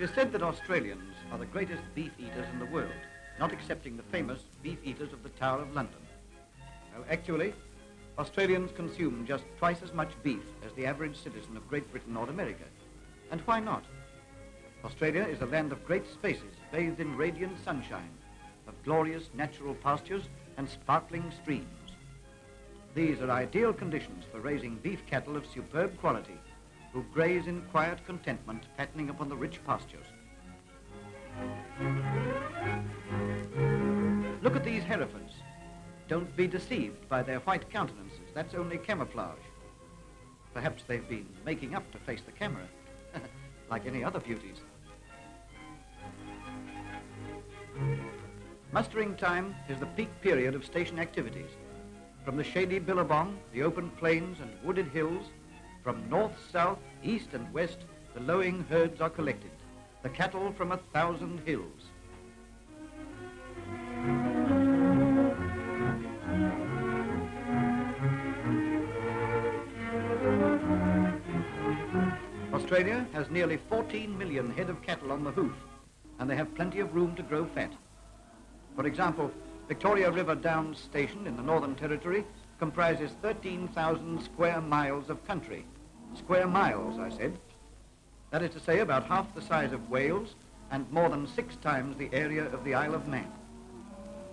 It is said that Australians are the greatest beef eaters in the world, not excepting the famous beef eaters of the Tower of London. Well, actually, Australians consume just twice as much beef as the average citizen of Great Britain or America. And why not? Australia is a land of great spaces, bathed in radiant sunshine, of glorious natural pastures and sparkling streams. These are ideal conditions for raising beef cattle of superb quality, who graze in quiet contentment, fattening upon the rich pastures. Look at these Herefords. Don't be deceived by their white countenances. That's only camouflage. Perhaps they've been making up to face the camera, like any other beauties. Mustering time is the peak period of station activities. From the shady billabong, the open plains and wooded hills, from north, south, east and west, the lowing herds are collected, the cattle from 1,000 hills. Australia has nearly 14 million head of cattle on the hoof, and they have plenty of room to grow fat. For example, Victoria River Downs Station in the Northern Territory comprises 13,000 square miles of country. Square miles, I said. That is to say, about half the size of Wales and more than 6 times the area of the Isle of Man.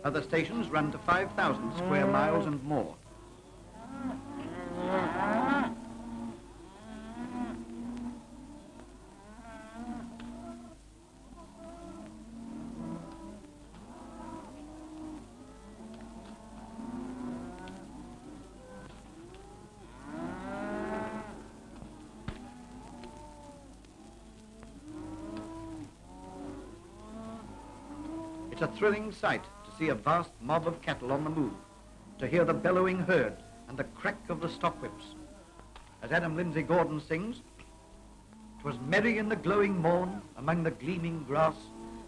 Other stations run to 5,000 square miles and more. It's a thrilling sight to see a vast mob of cattle on the move, to hear the bellowing herd and the crack of the stock whips. As Adam Lindsay Gordon sings, "'Twas merry in the glowing morn, among the gleaming grass,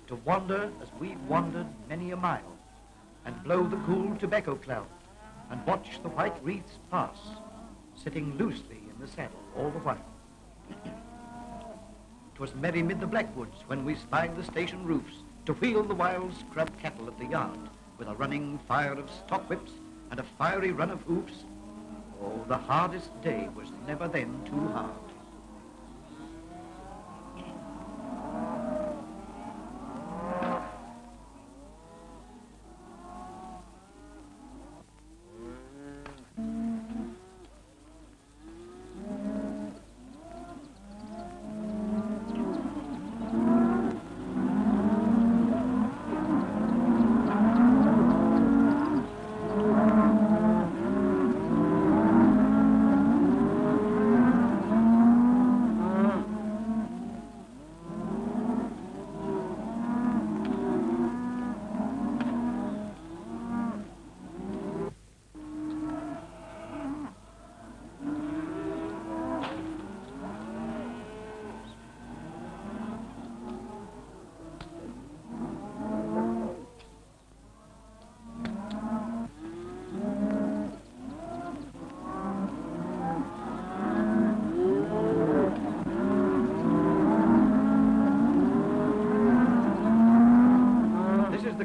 to wander as we've wandered many a mile, and blow the cool tobacco cloud, and watch the white wreaths pass, sitting loosely in the saddle all the while. 'Twas merry mid the blackwoods when we spied the station roofs, to wheel the wild scrub cattle at the yard, with a running fire of stock whips and a fiery run of hoofs. Oh, the hardest day was never then too hard."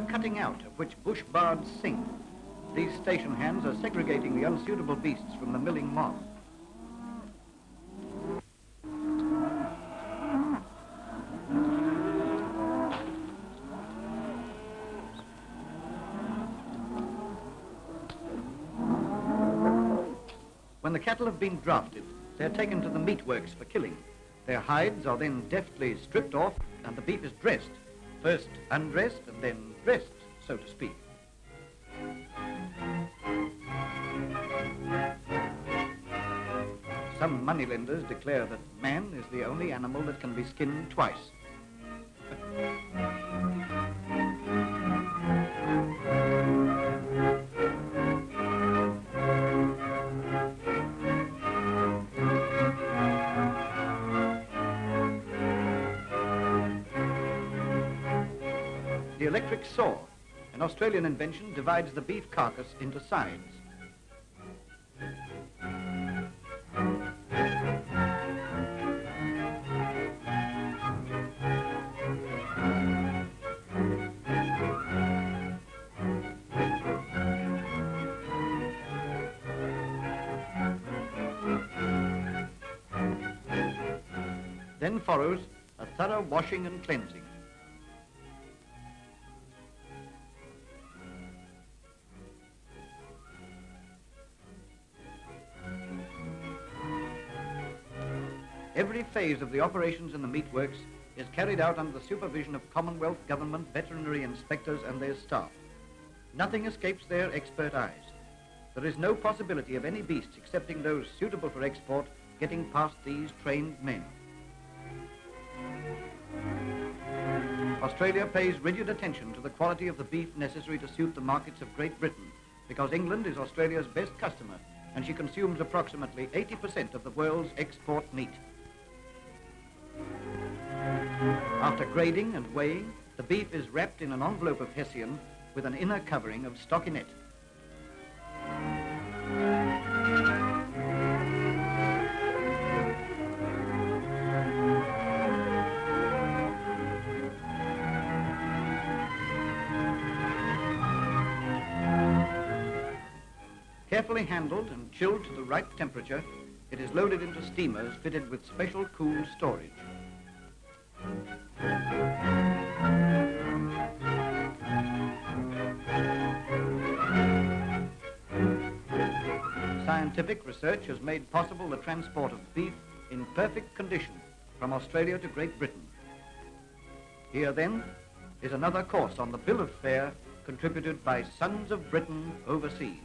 Cutting out of which bush bards sing. These station hands are segregating the unsuitable beasts from the milling mob. When the cattle have been drafted, they're taken to the meat works for killing. Their hides are then deftly stripped off and the beef is dressed. First undressed and then dressed, so to speak. Some moneylenders declare that man is the only animal that can be skinned twice. The electric saw, an Australian invention, divides the beef carcass into sides. Then follows a thorough washing and cleansing. Every phase of the operations in the meatworks is carried out under the supervision of Commonwealth Government veterinary inspectors and their staff. Nothing escapes their expert eyes. There is no possibility of any beasts excepting those suitable for export getting past these trained men. Australia pays rigid attention to the quality of the beef necessary to suit the markets of Great Britain, because England is Australia's best customer and she consumes approximately 80% of the world's export meat. After grading and weighing, the beef is wrapped in an envelope of hessian with an inner covering of stockinette. Carefully handled and chilled to the right temperature, it is loaded into steamers fitted with special cool storage. Scientific research has made possible the transport of beef in perfect condition from Australia to Great Britain. Here, then, is another course on the bill of fare contributed by Sons of Britain overseas.